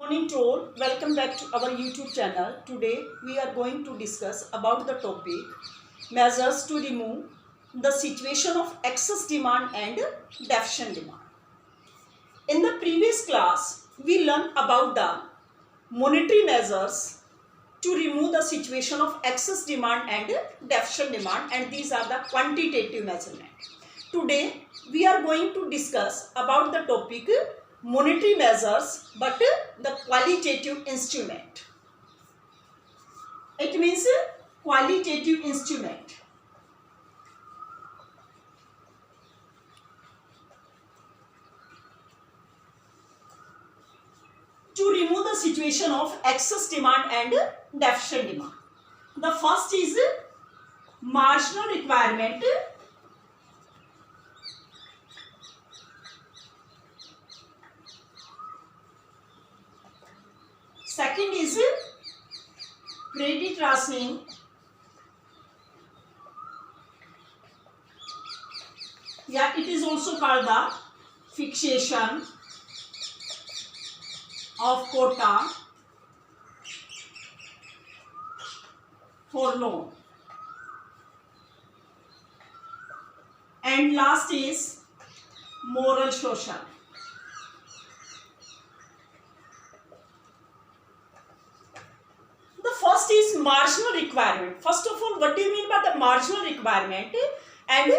Morning to all, welcome back to our YouTube channel. Today we are going to discuss about the topic measures to remove the situation of excess demand and deficient demand. In the previous class, we learned about the monetary measures to remove the situation of excess demand and deficient demand, and these are the quantitative measurement. Today we are going to discuss about the topic monetary measures but the qualitative instrument. It means qualitative instrument. To remove the situation of excess demand and deficient demand. The first is marginal requirement. Second is credit rationing. Yeah, it is also called the fixation of quota for loan. And last is moral social. First is marginal requirement. First of all, what do you mean by the marginal requirement and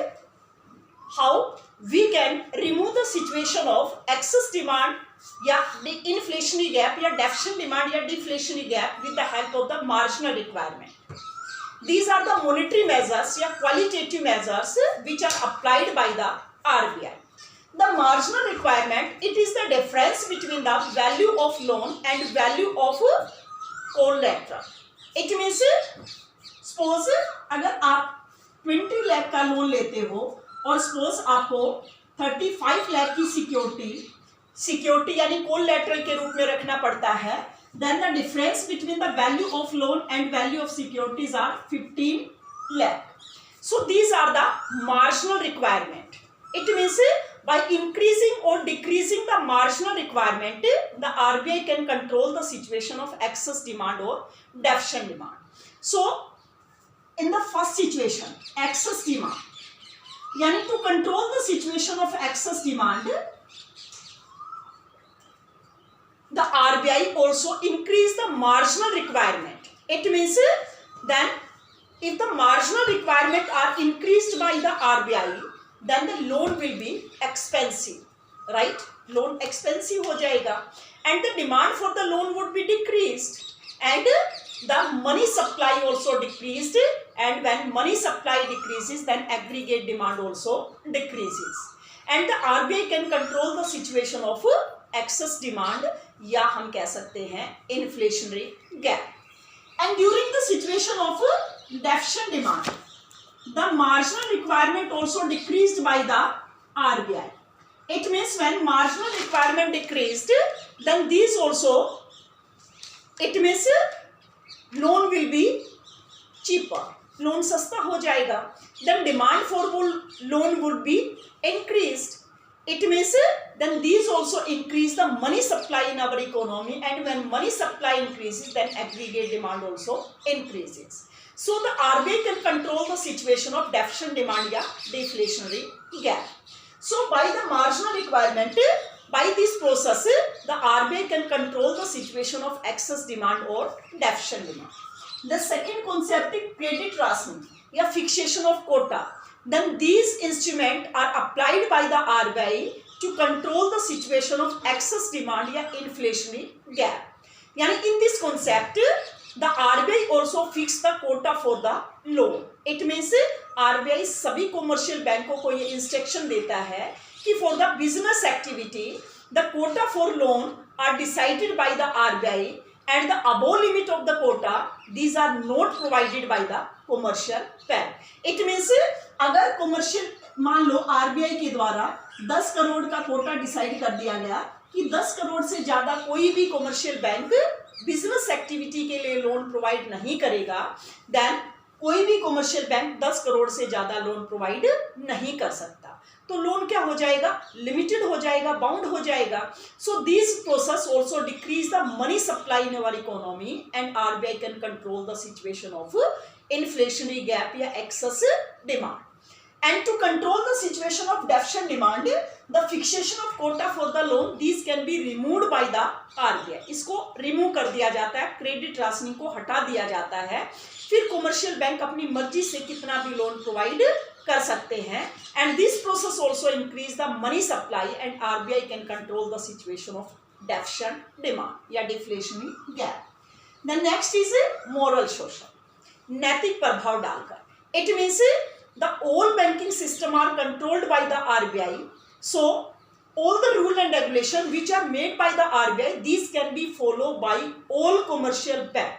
how we can remove the situation of excess demand या inflationary gap या deficient demand या deflationary gap with the help of the marginal requirement. These are the monetary measures या qualitative measures which are applied by the RBI. The marginal requirement, it is the difference between the value of loan and value of collateral. It means suppose अगर आप 20 लाख का loan लेते हो और suppose आपको 35 लाख की security यानी कोलैटरल के रूप में रखना पड़ता है, then the difference between the value of loan and value of securities are 15 lakh. So these are the marginal requirement. It means by increasing or decreasing the marginal requirement, the RBI can control the situation of excess demand or deficient demand. So, in the first situation, excess demand, yani to control the situation of excess demand, the RBI also increase the marginal requirement. It means then if the marginal requirement are increased by the RBI, then the loan will be expensive, right? Loan expensive हो जाएगा and the demand for the loan would be decreased and the money supply also decreased, and when money supply decreases then aggregate demand also decreases and the RBI can control the situation of excess demand या हम कह सकते हैं inflationary gap. And during the situation of deficient demand, the marginal requirement also decreased by the RBI. It means when marginal requirement decreased, then these also, it means loan will be cheaper. Loan सस्ता हो जाएगा. Then demand for loan would be increased. It means then these also increase the money supply in our economy, and when money supply increases, then aggregate demand also increases. So the RBI can control the situation of deficient demand या deflationary gap. So by the marginal requirement, by this process, the RBI can control the situation of excess demand or deficient demand. The second concept is credit rationing या fixation of quota. Then these instruments are applied by the RBI to control the situation of excess demand या inflationary gap. यानी in this concept, the RBI also fix the quota for the loan. It means RBI सभी commercial बैंकों को ये instruction देता है कि for the business activity, the quota for loan are decided by the RBI and the above limit of the quota, these are not provided by the commercial bank. It means अगर commercial मान लो RBI के द्वारा 10 करोड़ का Kota decide कर दिया गया कि 10 करोड़ से ज़्यादा कोई भी कमर्शियल बैंक बिजनेस एक्टिविटी के लिए लोन प्रोवाइड नहीं करेगा, देन कोई भी कमर्शियल बैंक 10 करोड़ से ज़्यादा लोन प्रोवाइड नहीं कर सकता. तो लोन क्या हो जाएगा, लिमिटेड हो जाएगा, बाउंड हो जाएगा. So this process also decrease the money supply in our economy and RBI can control the situation of inflationary gap या excess demand. And to control the situation of deficient demand, the fixation of quota for the loan, these can be removed by the RBI. इसको remove कर दिया जाता है, credit rationing को हटा दिया जाता है. फिर कमर्शियल बैंक अपनी मर्जी से कितना भी लोन प्रोवाइड कर सकते हैं. And this process also increase the money supply and RBI can control the situation of deficient demand या deflationary gap. The next is moral social, नैतिक प्रभाव डालकर. It means the all banking system are controlled by the RBI. So all the rule and regulation which are made by the RBI, these can be followed by all commercial bank.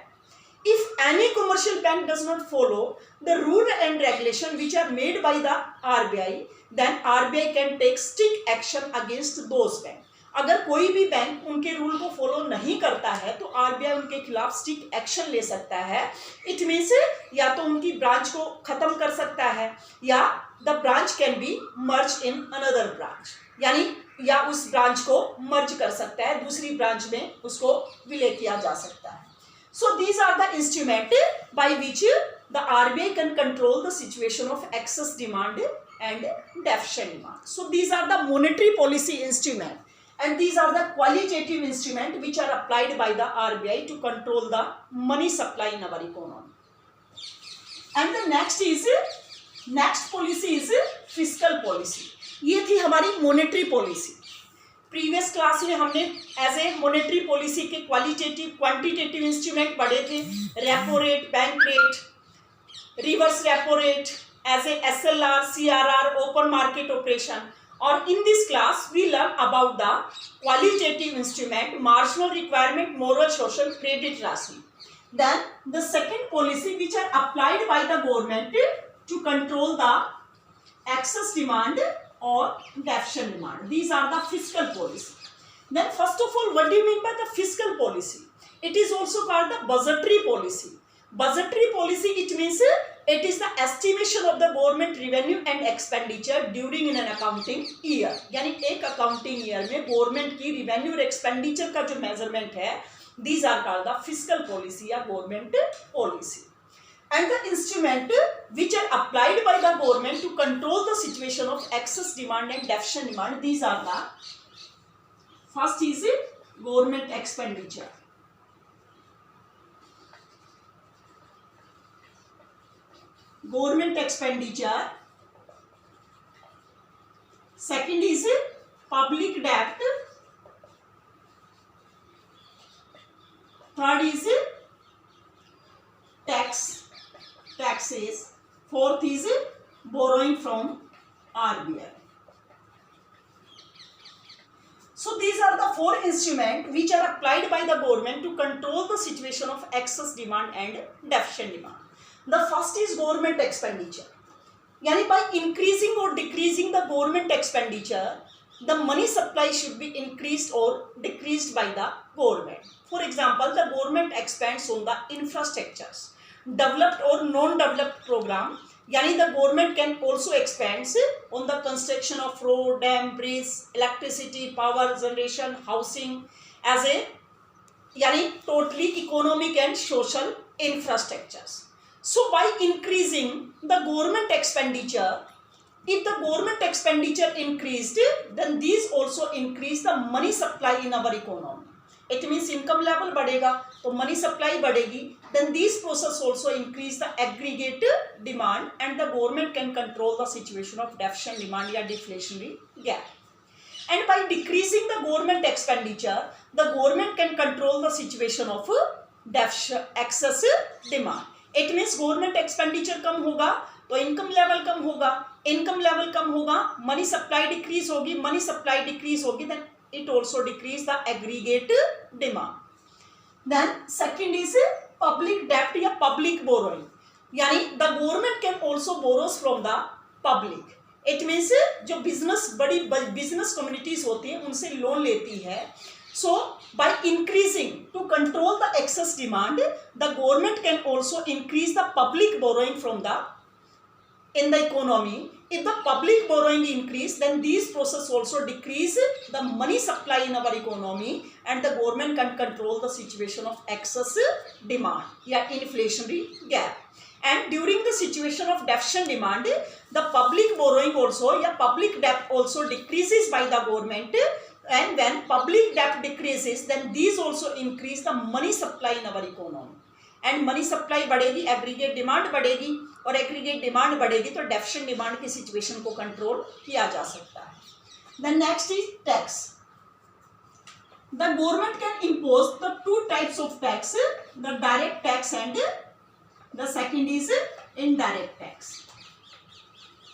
If any commercial bank does not follow the rule and regulation which are made by the RBI, then RBI can take strict action against those banks. अगर कोई भी bank उनके rule को follow नहीं करता है तो RBI उनके खिलाफ स्ट्रिक्ट एक्शन ले सकता है. इट मीन्स या तो उनकी ब्रांच को खत्म कर सकता है या the branch can be merge in another branch, यानी या उस ब्रांच को मर्ज कर सकता है, दूसरी ब्रांच में उसको विलय किया जा सकता है. So these are the instrument by which the RBI can control the situation of excess demand and deficient demand. So these are the monetary policy instrument. And these are the qualitative instruments which are applied by the RBI to control the money supply in our economy. And the next policy is fiscal policy. ये थी हमारी monetary policy. Previous class में हमने as a monetary policy के qualitative quantitative instrument पढ़े थे. Repo rate, bank rate, reverse repo rate, as a SLR, CRR, open market operation. Or in this class we learn about the qualitative instrument, marginal requirement, moral, social, credit rationing. Then the second policy which are applied by the government to control the excess demand or deficient demand. These are the fiscal policy. Then first of all, what do you mean by the fiscal policy? It is also called the budgetary policy. Budgetary policy, it means it is the estimation of the government revenue and expenditure during an accounting year. यानी एक accounting year में government की revenue और expenditure का जो measurement है, these are called the fiscal policy या government policy. And the instrument which are applied by the government to control the situation of excess demand and deficient demand, these are the first is government expenditure. Government expenditure. Second is public debt. Third is taxes. Fourth is borrowing from RBI. So these are the four instruments which are applied by the government to control the situation of excess demand and deficient demand. The first is government expenditure. यानी by increasing or decreasing the government expenditure, the money supply should be increased or decreased by the government. For example, the government expends on the infrastructures, developed or non-developed program. यानी the government can also expend on the construction of road, dam, bridge, electricity, power generation, housing as a यानी totally economic and social infrastructures. So by increasing the government expenditure, if the government expenditure increased, then these also increase the money supply in our economy. It means income level बढ़ेगा तो money supply बढ़ेगी. Then these process also increase the aggregate demand and the government can control the situation of deficient demand या deflationary gap. And by decreasing the government expenditure, the government can control the situation of excess demand. It means government expenditure कम होगा तो income level कम होगा, income level कम होगा, money supply decrease होगी, money supply decrease होगी, then it also decrease the aggregate demand. Then second is public डेप्ट या पब्लिक बोरोइंग. यानी the government can also borrows from the public. It means जो बड़ी business communities होती है उनसे लोन लेती है. So by increasing to control the excess demand, the government can also increase the public borrowing from the in the economy, if the public borrowing increase, then these process also decrease the money supply in our economy, and the government can control the situation of excess demand या inflationary gap. And during the situation of deficient demand, the public borrowing also या public debt also decreases by the government, and when public debt decreases, then these also increase the money supply in our economy. And money supply बढ़ेगी, aggregate demand बढ़ेगी, और aggregate demand बढ़ेगी तो deficient demand की situation को control किया जा सकता है. Then next is tax. The government can impose the two types of tax, the direct tax and the second is indirect tax.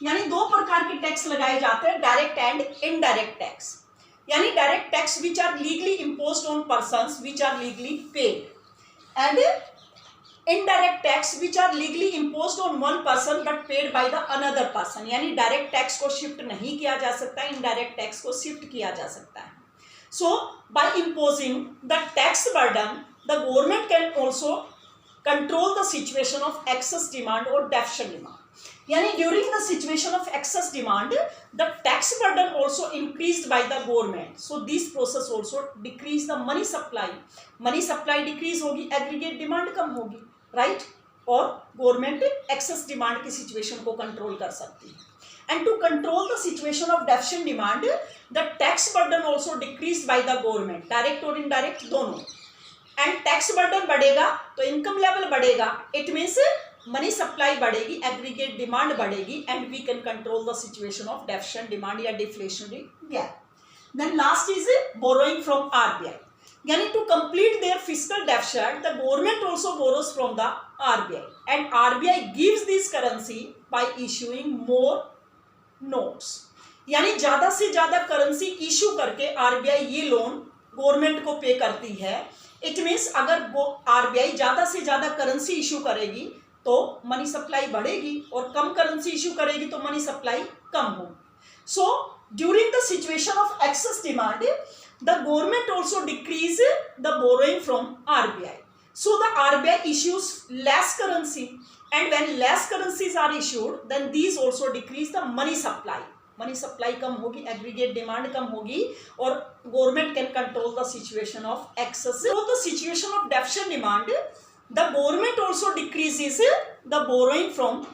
यानी दो प्रकार के टैक्स लगाए जाते हैं, डायरेक्ट एंड इनडायरेक्ट टैक्स. यानी direct tax which are legally imposed on persons which are legally paid, and indirect tax which are legally imposed on one person but paid by the another person. यानी direct tax को shift नहीं किया जा सकता, indirect tax को shift किया जा सकता है. सो by imposing the tax burden, the government can also control the situation of excess demand or deficient demand. यानी during the situation of excess demand, the tax burden also increased by the government. So this process also decrease the money supply. Money supply decrease होगी, aggregate demand कम होगी, right और government excess demand की situation को control कर सकती है. And to control the situation of deficient demand, the tax burden also decrease by the government, direct और indirect दोनों. एंड टैक्स बर्डन बढ़ेगा तो इनकम लेवल बढ़ेगा, इट मीन्स मनी सप्लाई बढ़ेगी, एग्रीगेट डिमांड बढ़ेगी, and we can control the situation of deficient demand या deflationary gap. Then last is borrowing from RBI. यानी to complete their fiscal deficit, the government also borrows from the RBI, and RBI gives this currency bye issuing more notes. यानी ज्यादा से ज्यादा currency issue करके RBI ये loan government को पे करती है. इट मीन्स अगर आरबीआई ज्यादा से ज्यादा करेंसी इशू करेगी तो मनी सप्लाई बढ़ेगी, और कम करेंसी इशू करेगी तो मनी सप्लाई कम होगी. So during the situation of excess demand, the government also decrease the borrowing from RBI. So the RBI issues less currency, and when less currencies are issued, then these also decrease the money supply. Money supply कम होगी, aggregate demand कम होगी, और government can control the situation of excess. So the situation of deficient demand, the government also decreases the borrowing from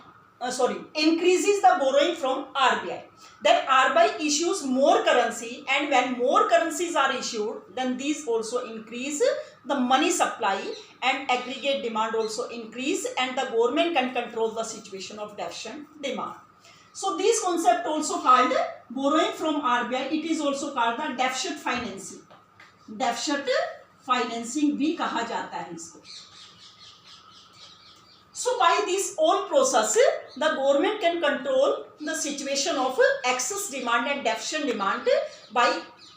increases the borrowing from RBI. Then RBI issues more currency, and when more currencies are issued, then these also increase the money supply, and aggregate demand also increase, and the government can control the situation of deficient demand. So this concept also called borrowing from RBI. It is also called the deficit financing. Deficit financing भी कहा जाता है इसको. So by this all process, the government can control the situation of excess demand and deficient demand by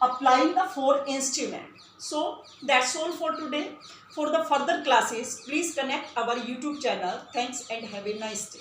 applying the four instruments. So that's all for today. For the further classes, please connect our YouTube channel. Thanks and have a nice day.